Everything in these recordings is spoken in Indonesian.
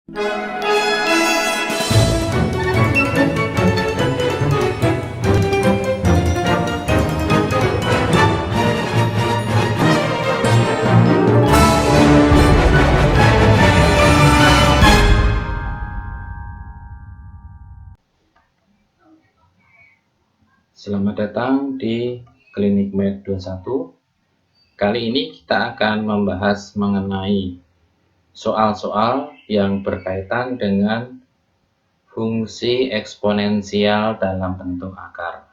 Selamat datang di Klinik Med 21. Kali ini kita akan membahas mengenai soal-soal yang berkaitan dengan fungsi eksponensial dalam bentuk akar.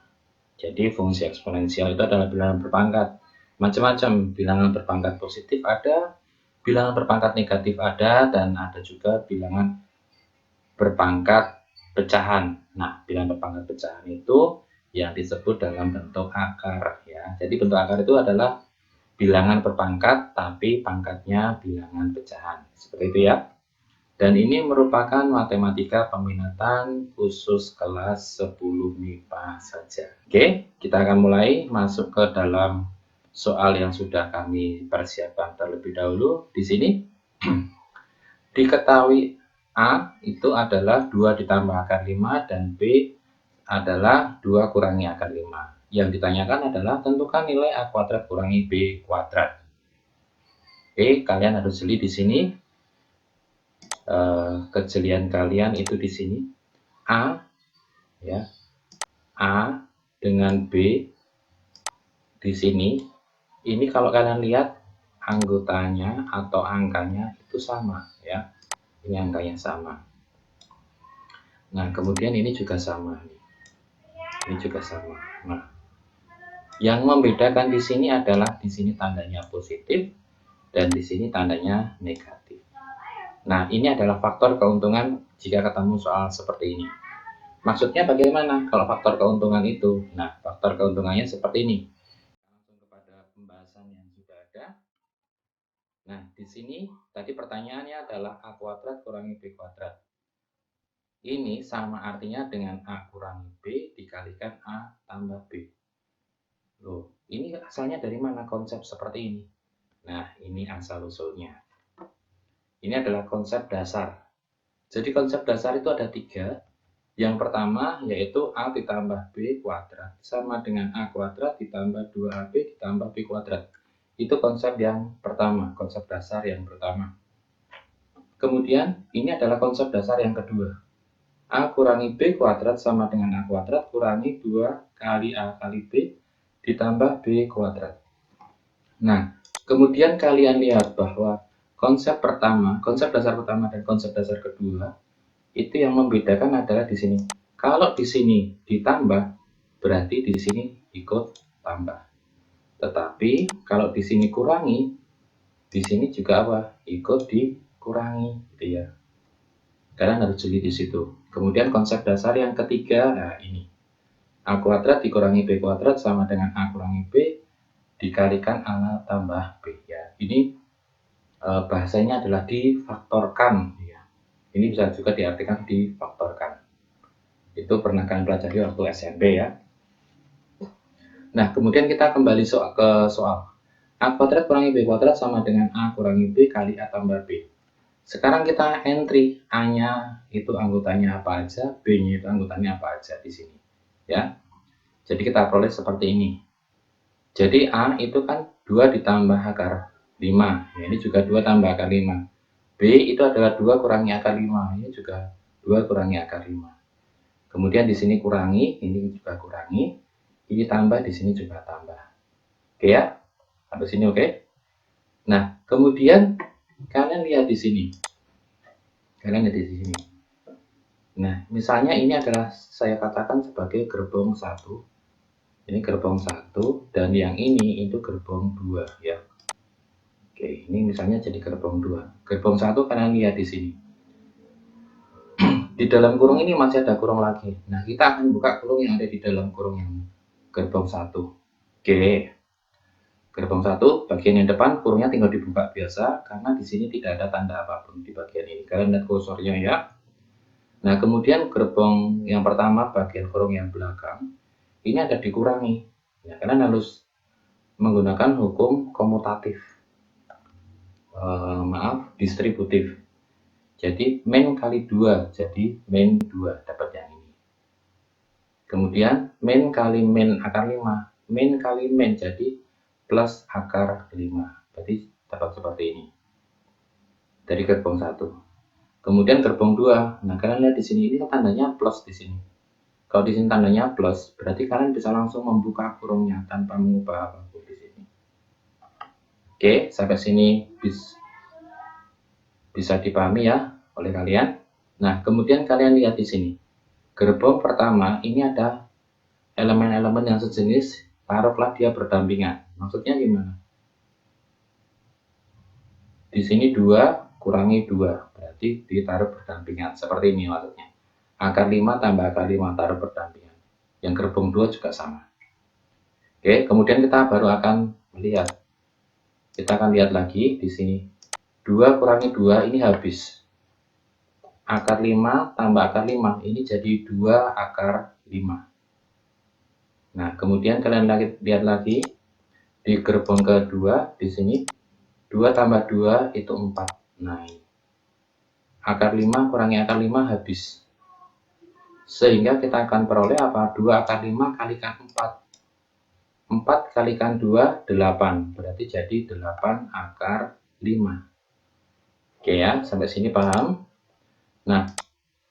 Jadi fungsi eksponensial itu adalah bilangan berpangkat. Macam-macam, bilangan berpangkat positif ada, bilangan berpangkat negatif ada, dan ada juga bilangan berpangkat pecahan. Nah, bilangan berpangkat pecahan itu yang disebut dalam bentuk akar ya. Jadi bentuk akar itu adalah bilangan berpangkat tapi pangkatnya bilangan pecahan. Seperti itu ya. Dan ini merupakan matematika peminatan khusus kelas 10 MIPA saja. Oke, kita akan mulai masuk ke dalam soal yang sudah kami persiapkan terlebih dahulu. Di sini diketahui A itu adalah 2 ditambah akar 5 dan B adalah 2 kurangi akar 5. Yang ditanyakan adalah tentukan nilai A kuadrat kurangi B kuadrat. Oke, kalian harus jeli di sini. Kejelian kalian itu di sini. A ya. A dengan B di sini. Ini kalau kalian lihat anggotanya atau angkanya itu sama ya. Ini angkanya sama. Nah, kemudian ini juga sama. Ini juga sama. Nah, yang membedakan di sini adalah di sini tandanya positif dan di sini tandanya negatif. Nah, ini adalah faktor keuntungan jika ketemu soal seperti ini. Maksudnya bagaimana kalau faktor keuntungan itu? Nah, faktor keuntungannya seperti ini. Langsung kepada pembahasan yang sudah ada. Nah, di sini tadi pertanyaannya adalah A kuadrat kurangi B kuadrat. Ini sama artinya dengan A kurangi B dikalikan A tambah B. Loh, ini asalnya dari mana konsep seperti ini? Nah, ini asal-usulnya. Ini adalah konsep dasar. Jadi konsep dasar itu ada 3. Yang pertama yaitu A ditambah B kuadrat sama dengan A kuadrat ditambah 2AB ditambah B kuadrat. Itu konsep yang pertama, konsep dasar yang pertama. Kemudian ini adalah konsep dasar yang kedua. A kurangi B kuadrat sama dengan A kuadrat kurangi 2 kali A kali B ditambah B kuadrat. Nah, kemudian kalian lihat bahwa konsep pertama, konsep dasar pertama dan konsep dasar kedua itu yang membedakan adalah di sini. Kalau di sini ditambah, berarti di sini ikut tambah. Tetapi kalau di sini kurangi, di sini juga apa? Ikut dikurangi, gitu ya. Kalian harus jeli di situ. Kemudian konsep dasar yang ketiga, nah ini. A kuadrat dikurangi B kuadrat sama dengan A kurangi B dikalikan A tambah B ya. Ini bahasanya adalah difaktorkan ya. Ini bisa juga diartikan difaktorkan. Itu pernah kalian pelajari waktu SMP ya. Nah, kemudian kita kembali ke soal. A kuadrat kurangi B kuadrat sama dengan A kurangi B kali A tambah B. Sekarang kita entry A-nya itu anggotanya apa aja, B-nya itu anggotanya apa aja di sini. Ya. Jadi kita peroleh seperti ini. Jadi A itu kan 2 ditambah akar 5. Ya, ini juga 2 tambah akar 5. B itu adalah 2 kurangi akar 5. Ini juga 2 kurangi akar 5. Kemudian di sini kurangi, ini juga kurangi. Ini tambah, di sini juga tambah. Oke ya? Sampai sini oke? Nah, kemudian kalian lihat di sini. Kalian lihat di sini. Nah, misalnya ini adalah saya katakan sebagai gerbong 1. Ini gerbong 1 dan yang ini itu gerbong 2 ya. Oke, ini misalnya jadi gerbong 2. Gerbong 1 kalian lihat di sini. Di dalam kurung ini masih ada kurung lagi. Nah, kita akan buka kurung yang ada di dalam kurung yang gerbong 1. Oke. Gerbong 1 bagian yang depan kurungnya tinggal dibuka biasa karena di sini tidak ada tanda apapun di bagian ini. Kalian lihat kursornya ya. Nah, kemudian gerbong yang pertama bagian kurung yang belakang ini ada dikurangi. Ya, kalian harus menggunakan hukum komutatif. Distributif. Jadi min kali 2, jadi min 2, dapat yang ini. Kemudian min kali min akar 5, min kali min, jadi plus akar 5. Berarti dapat seperti ini. Dari gerbong 1. Kemudian gerbong 2. Nah, kalian lihat di sini, ini tandanya plus di sini. Kalau di sini tandanya plus, berarti kalian bisa langsung membuka kurungnya tanpa mengubah apapun di sini. Oke, sampai sini bisa dipahami ya oleh kalian. Nah, kemudian kalian lihat di sini. Gerbong pertama ini ada elemen-elemen yang sejenis, taruhlah dia berdampingan. Maksudnya gimana? Di sini 2 kurangi 2, berarti ditaruh berdampingan. Seperti ini maksudnya. Akar 5 tambah akar 5 taruh berdampingan. Yang gerbong 2 juga sama. Oke, kemudian kita baru akan melihat. Kita akan lihat lagi di sini. 2 kurangi 2 ini habis. Akar 5 tambah akar 5 ini jadi 2 akar 5. Nah, kemudian kalian lihat lagi di gerbong kedua di sini 2 tambah 2 itu 4. Nah, akar 5 kurangi akar 5 habis. Sehingga kita akan peroleh apa? 2 akar 5 kalikan 4. 4 kalikan 2, 8. Berarti jadi 8 akar 5. Oke ya, sampai sini paham? Nah,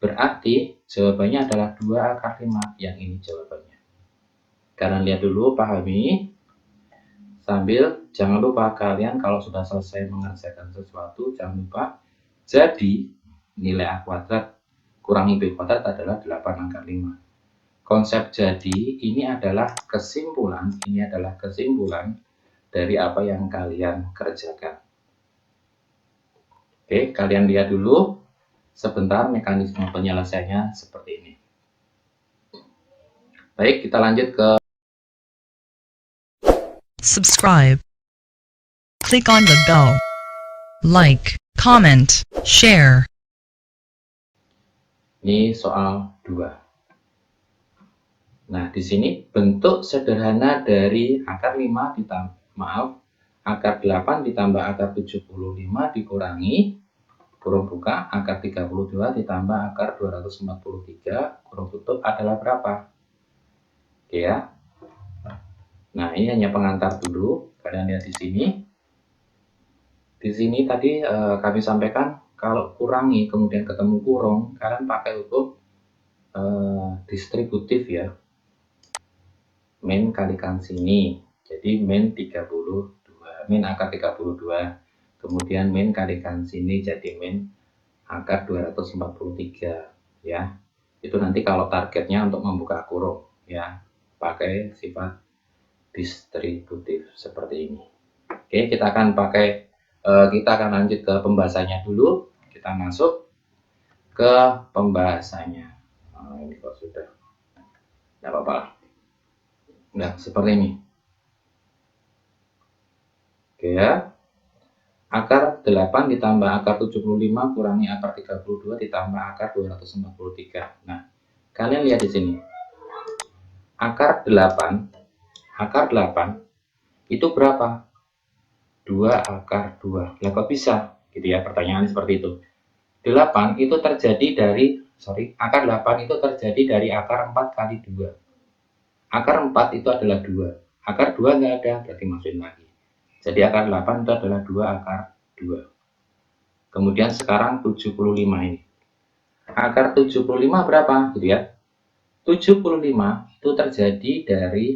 berarti jawabannya adalah 2 akar 5. Yang ini jawabannya. Kalian lihat dulu, pahami. Sambil jangan lupa kalian kalau sudah selesai mengerjakan sesuatu, jangan lupa jadi nilai A kuadrat kurangi B kuadrat adalah 8 akar 5. Konsep jadi ini adalah kesimpulan, dari apa yang kalian kerjakan. Oke, kalian lihat dulu sebentar mekanisme penyelesaiannya seperti ini. Baik, kita lanjut ke subscribe. Click on the bell. Like, comment, share. Ini soal 2. Nah, di sini bentuk sederhana dari akar 5 akar 8 ditambah akar 75 dikurangi kurung buka akar 32 ditambah akar 243 kurung tutup adalah berapa? Oke ya. Nah, ini hanya pengantar dulu. Kalian lihat di sini. Di sini tadi kami sampaikan kalau kurangi kemudian ketemu kurung, kalian pakai untuk distributif ya. Min kalikan sini, jadi min 32, min akar 32, kemudian min kalikan sini jadi min akar 243 ya. Itu nanti kalau targetnya untuk membuka kurung ya, pakai sifat distributif seperti ini. Oke, kita akan lanjut ke pembahasannya dulu. Kita masuk ke pembahasannya. Nah, ini kok sudah tidak apa-apa. Nah, seperti ini. Oke ya. Akar 8 ditambah akar 75 kurangi akar 32 ditambah akar 243. Nah, kalian lihat di sini. Akar 8 itu berapa? 2 akar 2. Lah kok bisa? Gitu ya, pertanyaan seperti itu. 8 itu terjadi dari akar 8 itu terjadi dari akar 4 kali 2. Akar 4 itu adalah 2. Akar 2 nggak ada, berarti masukin lagi. Jadi akar 8 itu adalah 2 akar 2. Kemudian sekarang 75 ini. Akar 75 berapa? Gitu ya. 75 itu terjadi dari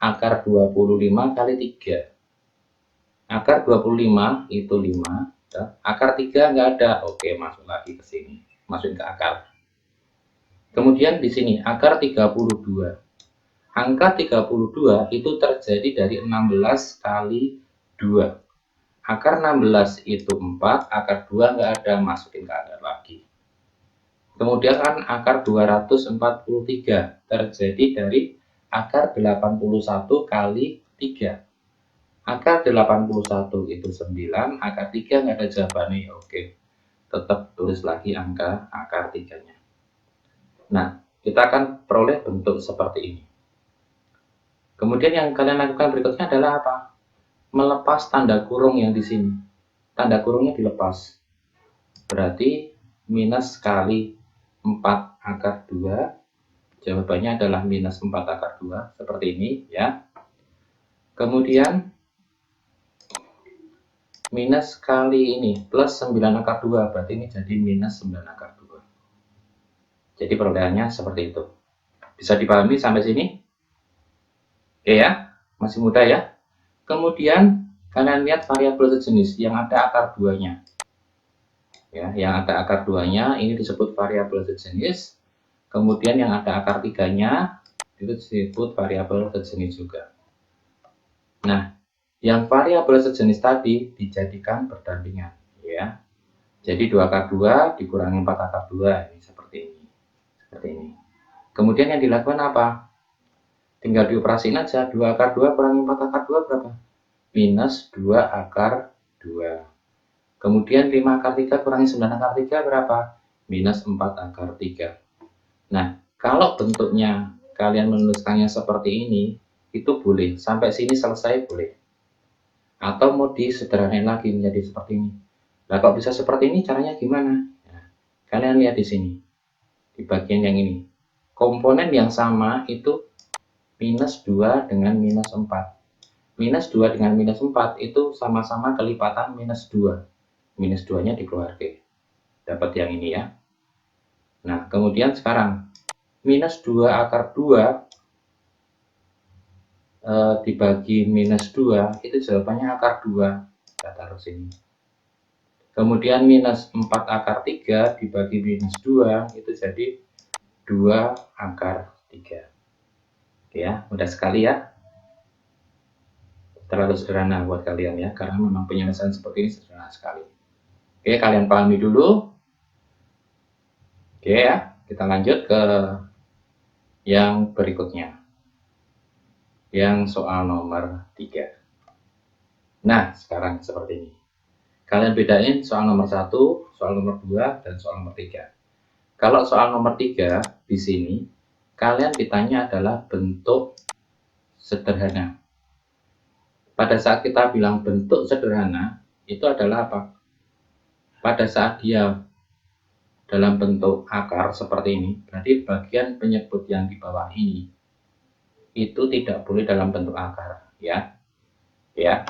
akar 25 kali 3. Akar 25 itu 5. Akar 3 nggak ada. Oke, masuk lagi ke sini. Masukin ke akar. Kemudian di sini akar 32. Angka 32 itu terjadi dari 16 kali 2. Akar 16 itu 4, akar 2 nggak ada, masukin ke akar lagi. Kemudian kan akar 243 terjadi dari akar 81 kali 3. Akar 81 itu 9, akar 3 nggak ada jawabannya. Oke, tetap tulis lagi angka akar 3-nya. Nah, kita akan peroleh bentuk seperti ini. Kemudian yang kalian lakukan berikutnya adalah apa? Melepas tanda kurung yang di sini. Tanda kurungnya dilepas. Berarti minus kali 4 akar 2. Jawabannya adalah minus 4 akar 2, seperti ini ya. Kemudian minus kali ini plus 9 akar 2, berarti ini jadi minus 9 akar 2. Jadi perolehannya seperti itu. Bisa dipahami sampai sini? Oke ya, masih mudah ya. Kemudian kalian lihat variabel sejenis yang ada akar 2-nya. Ya, yang ada akar 2-nya ini disebut variabel sejenis. Kemudian yang ada akar 3-nya itu disebut variabel sejenis juga. Nah, yang variabel sejenis tadi dijadikan berdampingan ya. Jadi 2 akar 2 dikurangi 4 akar 2 ini seperti ini. Seperti ini. Kemudian yang dilakukan apa? Tinggal dioperasiin aja. 2 akar 2 kurangi 4 akar 2 berapa? Minus 2 akar 2. Kemudian 5 akar 3 kurangi 9 akar 3 berapa? Minus 4 akar 3. Nah, kalau bentuknya kalian menuliskannya seperti ini, itu boleh. Sampai sini selesai boleh. Atau mau disederhanain lagi menjadi seperti ini. Nah, kalau bisa seperti ini caranya gimana? Nah, kalian lihat di sini. Di bagian yang ini. Komponen yang sama itu minus 2 dengan minus 4. Minus 2 dengan minus 4 itu sama-sama kelipatan minus 2. Minus 2-nya dikeluarkan. Dapat yang ini ya. Nah, kemudian sekarang minus 2 akar 2 dibagi minus 2 itu jawabannya akar 2. Kita taruh sini. Kemudian minus 4 akar 3 dibagi minus 2 itu jadi 2 akar 3. Oke ya, mudah sekali ya. Terlalu sederhana buat kalian ya, karena memang penyelesaian seperti ini sederhana sekali. Oke, kalian pahami dulu. Oke ya, kita lanjut ke yang berikutnya. Yang soal nomor 3. Nah, sekarang seperti ini. Kalian bedain soal nomor 1, soal nomor 2, dan soal nomor 3. Kalau soal nomor 3 di sini, kalian ditanya adalah bentuk sederhana. Pada saat kita bilang bentuk sederhana, itu adalah apa? Pada saat dia dalam bentuk akar seperti ini, berarti bagian penyebut yang di bawah ini itu tidak boleh dalam bentuk akar, ya. Ya.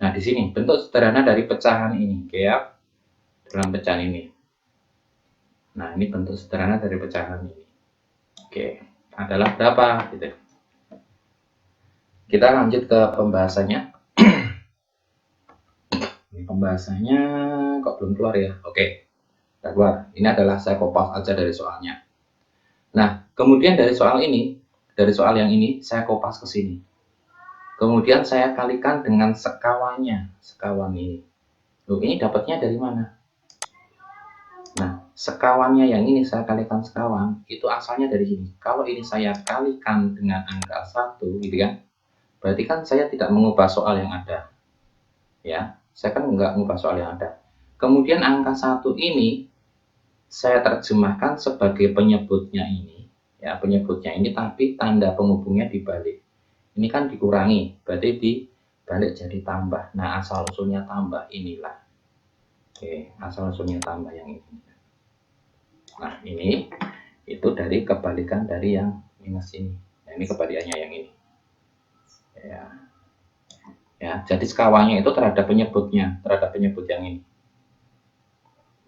Nah, di sini bentuk sederhana dari pecahan ini, kayak dalam pecahan ini. Nah, ini bentuk sederhana dari pecahan ini. Oke, adalah berapa gitu. Kita lanjut ke pembahasannya. Ini pembahasannya kok belum keluar ya? Oke. Sudah keluar. Ini adalah saya kopas aja dari soalnya. Nah, kemudian dari soal ini, dari soal yang ini saya kopas ke sini. Kemudian saya kalikan dengan sekawannya, sekawan ini. Loh, ini dapatnya dari mana? Nah, sekawannya yang ini saya kalikan sekawan, itu asalnya dari sini. Kalau ini saya kalikan dengan angka 1, gitu kan? Berarti kan saya tidak mengubah soal yang ada. Ya, saya kan nggak mengubah soal yang ada. Kemudian angka 1 ini saya terjemahkan sebagai penyebutnya ini. Ya, penyebutnya ini tapi tanda penghubungnya dibalik. Ini kan dikurangi, berarti dibalik jadi tambah. Nah, asal usulnya tambah inilah. Oke, asal usulnya tambah yang ini. Nah, ini itu dari kebalikan dari yang minus ini. Nah, ini kebalikannya yang ini. Ya, jadi sekawannya itu terhadap penyebutnya, terhadap penyebut yang ini.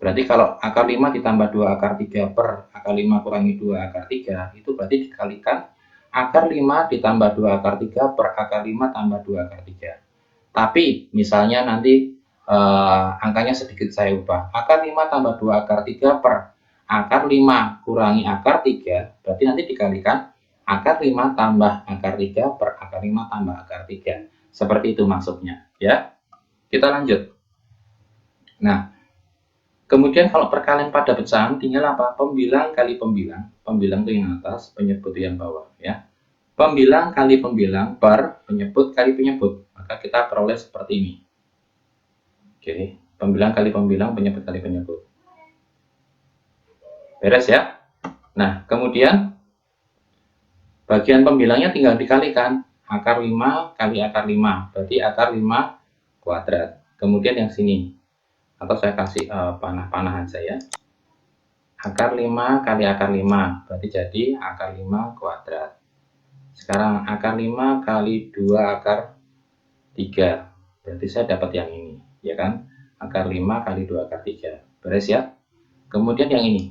Berarti kalau akar 5 ditambah 2 akar 3 per akar 5 kurangi 2 akar 3, itu berarti dikalikan akar 5 ditambah 2 akar 3 per akar 5 tambah 2 akar 3. Tapi misalnya nanti angkanya sedikit saya ubah. Akar 5 tambah 2 akar 3 per akar 5 kurangi akar 3, berarti nanti dikalikan akar 5 tambah akar 3 per akar 5 tambah akar 3. Seperti itu maksudnya, ya. Kita lanjut. Nah, kemudian kalau perkalian pada pecahan tinggal apa? Pembilang kali pembilang. Pembilang itu yang atas, penyebut yang bawah, ya. Pembilang kali pembilang per penyebut kali penyebut. Maka kita peroleh seperti ini. Oke, pembilang kali pembilang, penyebut kali penyebut. Beres ya? Nah, kemudian bagian pembilangnya tinggal dikalikan. Akar 5 kali akar 5. Berarti akar 5 kuadrat. Kemudian yang sini. Atau saya kasih panah-panahan saya. Akar 5 kali akar 5, berarti jadi akar 5 kuadrat. Sekarang akar 5 kali 2 akar 3, berarti saya dapat yang ini, ya kan? Akar 5 kali 2 akar 3, beres ya? Kemudian yang ini,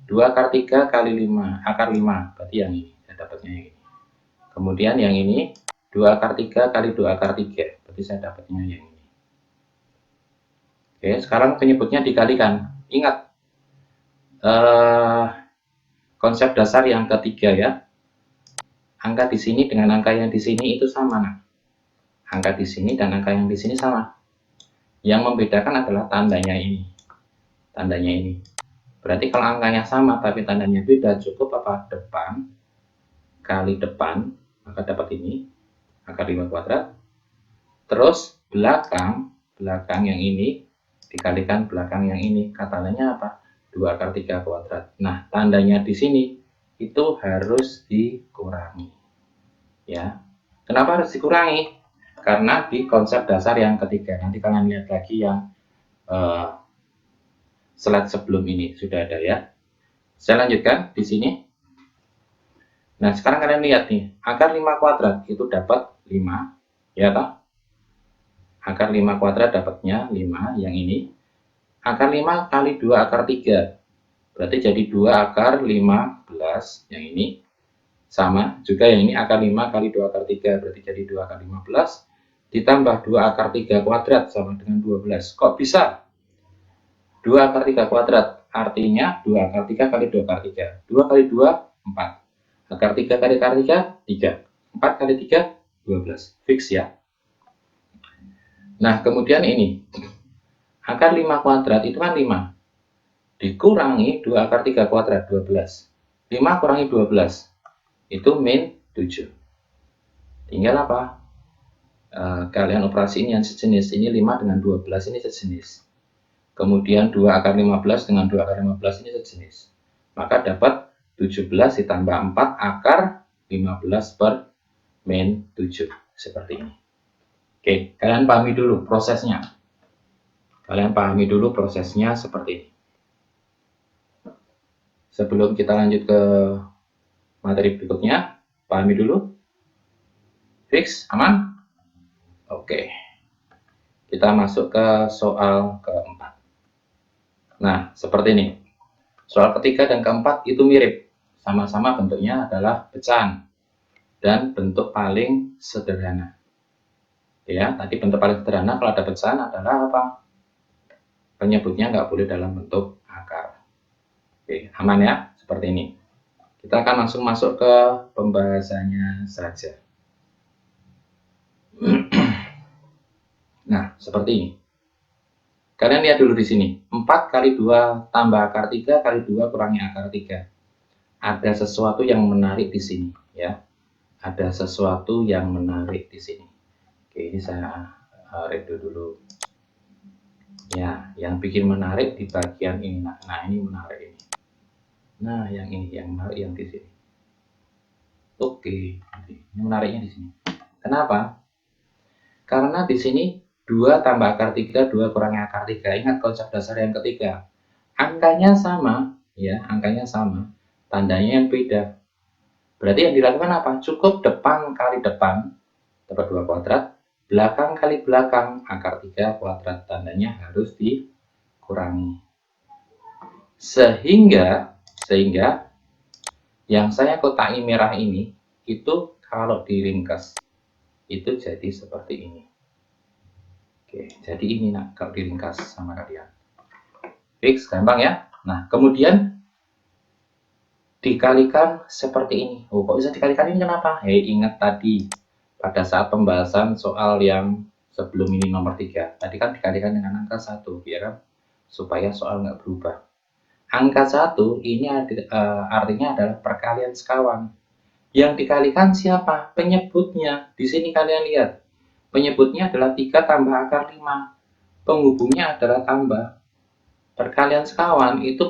2 akar 3 kali 5, akar 5, berarti yang ini, saya dapatnya yang ini. Kemudian yang ini, 2 akar 3 kali 2 akar 3, berarti saya dapatnya yang ini. Oke, sekarang penyebutnya dikalikan. Ingat, konsep dasar yang ketiga ya. Angka di sini dengan angka yang di sini itu sama. Nah, angka di sini dan angka yang di sini sama. Yang membedakan adalah tandanya ini. Tandanya ini. Berarti kalau angkanya sama tapi tandanya beda, cukup apa? Depan kali depan, maka dapat ini, akar 5 kuadrat. Terus belakang yang ini dikalikan belakang yang ini. Tandanya apa? 2 akar 3 kuadrat. Nah, tandanya di sini itu harus dikurangi. Ya. Kenapa harus dikurangi? Karena di konsep dasar yang ketiga. Nanti kalian lihat lagi yang slide sebelum ini sudah ada ya. Saya lanjutkan di sini. Nah, sekarang kalian lihat nih, akar 5 kuadrat itu dapat 5, ya toh? Akar 5 kuadrat dapatnya 5, yang ini. Akar 5 kali 2 akar 3, berarti jadi 2 akar 15, yang ini. Sama, juga yang ini akar 5 kali 2 akar 3, berarti jadi 2 akar 15, ditambah 2 akar 3 kuadrat sama dengan 12. Kok bisa? 2 akar 3 kuadrat, artinya 2 akar 3 kali 2 akar 3. 2 kali 2, 4. Akar 3 kali akar 3, 3. 4 kali 3, 12. Fix ya. Nah, kemudian ini. Akar 5 kuadrat itu kan 5. Dikurangi 2 akar 3 kuadrat, 12. 5 kurangi 12. Itu min 7. Tinggal apa? Kalian operasiin yang sejenis. Ini 5 dengan 12 ini sejenis. Kemudian 2 akar 15 dengan 2 akar 15 ini sejenis. Maka dapat 17 ditambah 4 akar 15 per min 7. Seperti ini. Oke, kalian pahami dulu prosesnya. Seperti ini. Sebelum kita lanjut ke materi berikutnya, pahami dulu. Fix? Aman? Oke. Kita masuk ke soal keempat. Nah, seperti ini. Soal ketiga dan keempat itu mirip. Sama-sama bentuknya adalah pecahan. Dan bentuk paling sederhana. Ya, tadi bentuk paling sederhana kalau ada pecahan adalah apa? Penyebutnya nggak boleh dalam bentuk akar. Oke, aman ya? Seperti ini. Kita akan langsung masuk ke pembahasannya saja. Nah, seperti ini. Kalian lihat dulu di sini. 4 kali 2 tambah akar 3 kali 2 kurangi akar 3. Ada sesuatu yang menarik di sini, ya. Ada sesuatu yang menarik di sini. Oke, ini saya review dulu. Ya, yang bikin menarik di bagian ini. Nah, ini menarik ini. Nah, yang ini yang menarik yang di sini. Oke, ini menariknya di sini. Kenapa? Karena di sini 2 tambah akar 3, 2 kurangi akar 3. Ingat konsep dasar yang ketiga. Angkanya sama, ya, angkanya sama. Tandanya yang beda. Berarti yang dilakukan apa? Cukup depan kali depan, dapat 2 kuadrat. Belakang kali belakang, akar 3 kuadrat. Tandanya harus dikurangi. Sehingga yang saya kotai merah ini, itu kalau diringkas, itu jadi seperti ini. Oke, jadi ini nak kalau diringkas sama kalian. Fix, gampang ya. Nah, kemudian dikalikan seperti ini. Oh, kok bisa dikalikan ini kenapa? Ingat tadi pada saat pembahasan soal yang sebelum ini nomor 3. Tadi kan dikalikan dengan angka 1, ya kan? Supaya soal nggak berubah. Angka 1 ini artinya adalah perkalian sekawan. Yang dikalikan siapa? Penyebutnya. Di sini kalian lihat. Penyebutnya adalah 3 tambah akar 5. Penghubungnya adalah tambah. Perkalian sekawan itu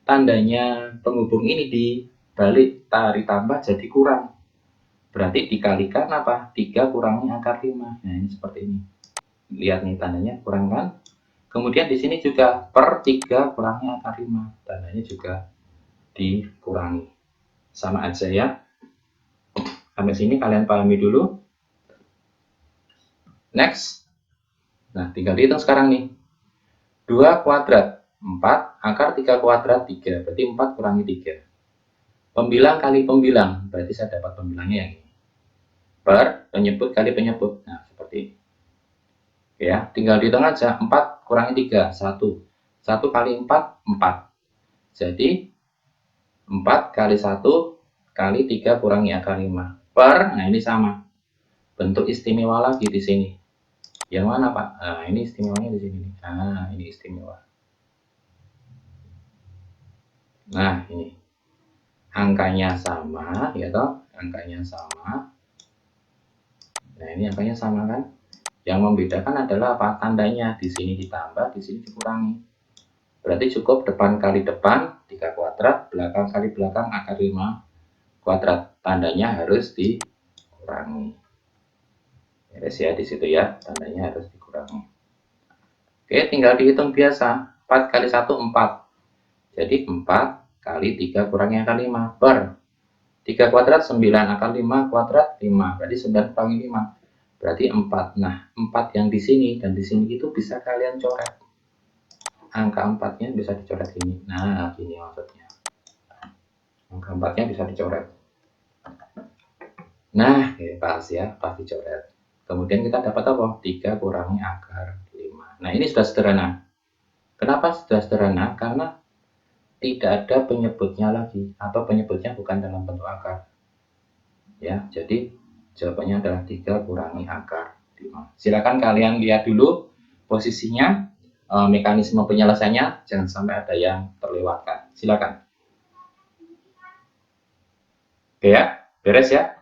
tandanya penghubung ini dibalik ditambah jadi kurang. Berarti dikalikan apa? 3 kurangi akar 5. Nah, ini seperti ini. Lihat nih tandanya kurang kan? Kemudian di sini juga per 3 kurangi akar 5, tandanya juga dikurangi. Sama aja ya. Sampai sini kalian pahami dulu. Next. Nah, tinggal dihitung sekarang nih. 2 kuadrat 4, akar 3 kuadrat 3, berarti 4 kurangi 3. Pembilang kali pembilang, berarti saya dapat pembilangnya yang ini. Per penyebut kali penyebut. Nah, seperti ini. Ya, tinggal dihitung aja. 4 kurangi 3, 1. 1 kali 4, 4. Jadi 4 kali 1 kali 3 kurangi akar 5. Per, nah ini sama. Bentuk istimewa lagi di sini. Yang mana, Pak? Nah, ini istimewanya di sini. Nah, ini istimewa. Nah, ini. Angkanya sama, ya toh? Angkanya sama. Nah, ini angkanya sama kan? Yang membedakan adalah apa? Tandanya. Di sini ditambah, di sini dikurangi. Berarti cukup depan kali depan 3 kuadrat, belakang kali belakang akar 5 kuadrat. Tandanya harus dikurangi. Beres ya di situ ya, tandanya harus dikurangi. Oke, tinggal dihitung biasa. 4 kali 1 4. Jadi 4 kali 3 kurangi akar 5 per 3 kuadrat 9, akar 5 kuadrat 5. Berarti 9 kurangi 5. Berarti 4. Nah, 4 yang di sini dan di sini itu bisa kalian coret. Angka 4-nya bisa dicoret ini. Nah, gini maksudnya. Angka 4-nya bisa dicoret. Nah, pas ya, pas dicoret. Kemudian kita dapat apa? 3 kurangi akar 5. Nah, ini sudah sederhana. Kenapa sudah sederhana? Karena tidak ada penyebutnya lagi, atau penyebutnya bukan dalam bentuk akar. Ya, jadi jawabannya adalah 3 kurangi akar 5. Silakan kalian lihat dulu posisinya, mekanisme penyelesaiannya, jangan sampai ada yang terlewatkan. Silakan. Oke ya, beres ya.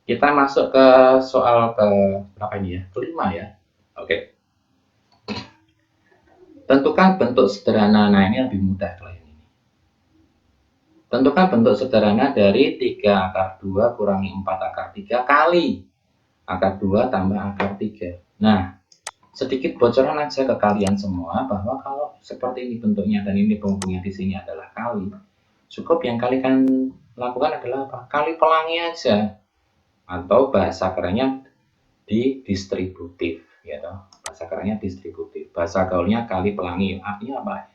Kita masuk ke soal ke berapa ini ya? Kelima ya. Oke. Tentukan bentuk sederhana. Nah, ini lebih mudah kalau yang ini. Tentukan bentuk sederhana dari 3 akar 2 kurangi 4 akar 3 kali akar 2 tambah akar 3. Nah, sedikit bocoran aja ke kalian semua bahwa kalau seperti ini bentuknya dan ini penghubungnya di sini adalah kali, cukup yang kalian lakukan adalah apa? Kali pelangi aja. Atau bahasa kerennya distributif, ya toh. Bahasa kerennya distributif. Bahasa gaulnya kali pelangi. Artinya apa?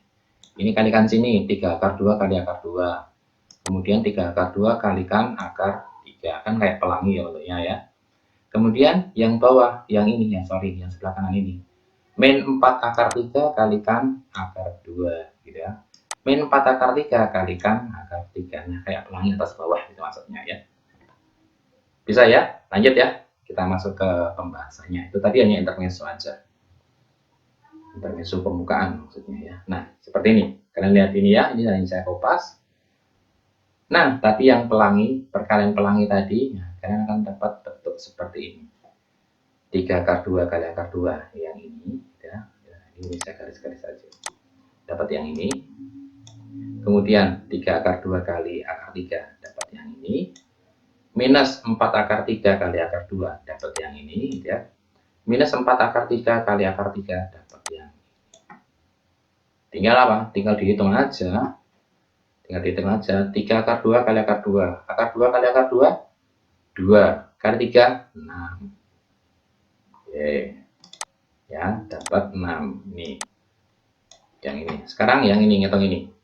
Ini kalikan sini, 3 akar 2 kali akar 2. Kemudian 3 akar 2 kalikan akar 3. Kan kayak pelangi ya bentuknya ya. Kemudian yang bawah, yang ini ya, yang sebelah kanan ini. Min 4 akar 3 kalikan akar 2, gitu ya. Min 4 akar 3 kalikan akar 3. Nah, kayak pelangi atas bawah itu maksudnya ya. Bisa ya? Lanjut ya. Kita masuk ke pembahasannya. Itu tadi hanya intermezzo aja. Intermezzo pembukaan maksudnya ya. Nah, seperti ini. Kalian lihat ini ya, ini yang saya kopas. Nah, tadi yang pelangi, perkalian pelangi tadi, nah, kalian akan dapat bentuk seperti ini. 3 akar 2 kali akar 2, yang ini, ya. Ini saya garis-garis saja. Dapat yang ini. Kemudian 3 akar 2 kali akar 3, dapat yang ini. Minus 4 akar 3 kali akar 2, dapat yang ini, ya. Minus 4 akar 3 kali akar 3, dapat yang ini. Tinggal apa? Tinggal dihitung aja. 3 akar 2 kali akar 2. Akar 2 kali akar 2, 2. Kali 3, 6. Oke. Ya, dapat 6. Nih. Yang ini. Sekarang yang ini, ngitung ini.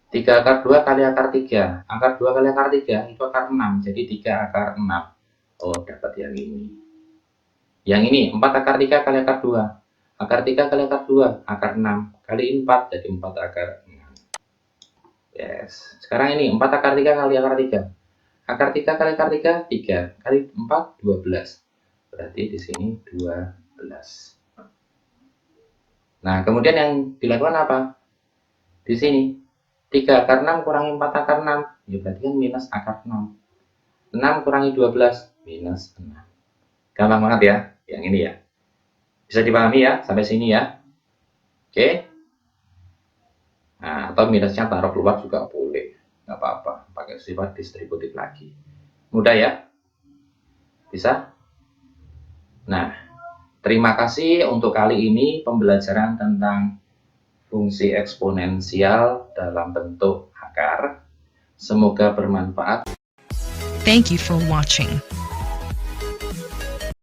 3 akar 2 kali akar 3. Akar 2 kali akar 3, itu akar 6. Jadi 3 akar 6. Oh, dapat yang ini. Yang ini, 4 akar 3 kali akar 2. Akar 3 kali akar 2, akar 6. Kali 4, jadi 4 akar 6. Yes. Sekarang ini 4 akar 3 kali akar 3. Akar 3 kali akar 3, 3. Kali 4, 12. Berarti di sini 12. Nah, kemudian yang dilakukan apa? Di sini 3 akar 6 kurangi 4 akar 6. Ya berarti kan minus akar 6. 6 kurangi 12, minus 6. Gampang banget ya, yang ini ya. Bisa dipahami ya, sampai sini ya. Oke. Nah, atau minusnya taruh keluar juga boleh, nggak apa-apa, pakai sifat distributif lagi. Mudah ya? Bisa? Nah, Terima kasih untuk kali ini pembelajaran tentang fungsi eksponensial dalam bentuk akar. Semoga bermanfaat. Thank you for watching.